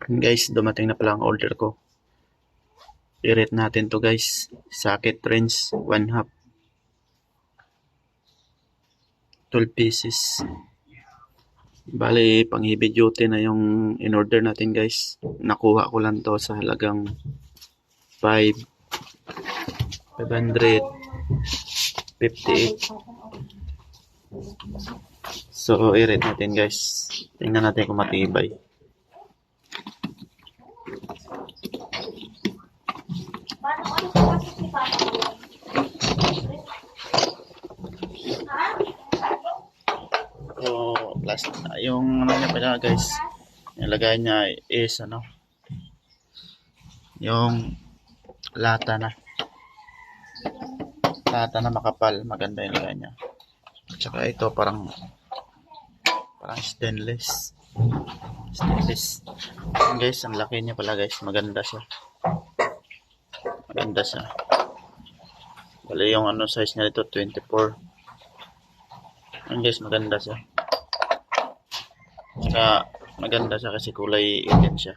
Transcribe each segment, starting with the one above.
Guys, dumating na pala ang order ko. I-rate natin to guys. Socket range 1/2. 12 pieces. Bali, pang heavy duty na yung in-order natin guys. Nakuha ko lang to sa halagang 558. So, i-rate natin guys. Tingnan natin kung matibay. So, plus, yung ano niya pala guys, nilagay niya is yung lata na makapal, maganda yung lagay niya. At saka ito parang stainless. Yan guys, ang laki niya pala guys, maganda siya. Bali yung size niya dito 24. Yan guys, maganda siya. Saka maganda siya kasi kulay itim siya.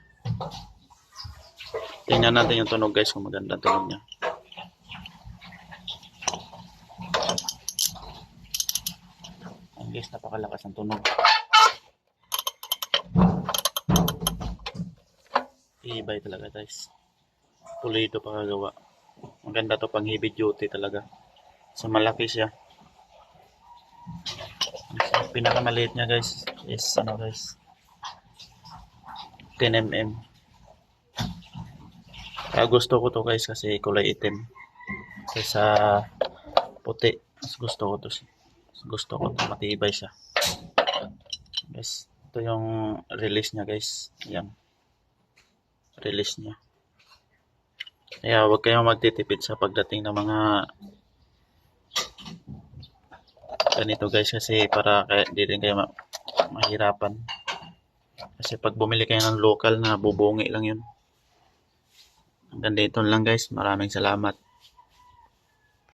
Tingnan natin yung tunog guys, kung maganda ang tunog niya. Yan guys, napakalakas ng tunog. Ibay talaga guys. Pulido pa kagawa. Maganda to pang heavy duty talaga. So malaki siya. Ang pinakamaliit niya guys is 10mm. Gusto ko to guys kasi kulay itim. Kaysa puti. Mas gusto ko to. Matibay siya. Guys, ito yung release niya guys. Yan. Release niya. Kaya huwag kayong magtitipid sa pagdating ng mga ganito guys, kasi para di rin kayo mahirapan. Kasi pag bumili kayo ng local na bubungi lang yun. Hanggang dito lang guys. Maraming salamat.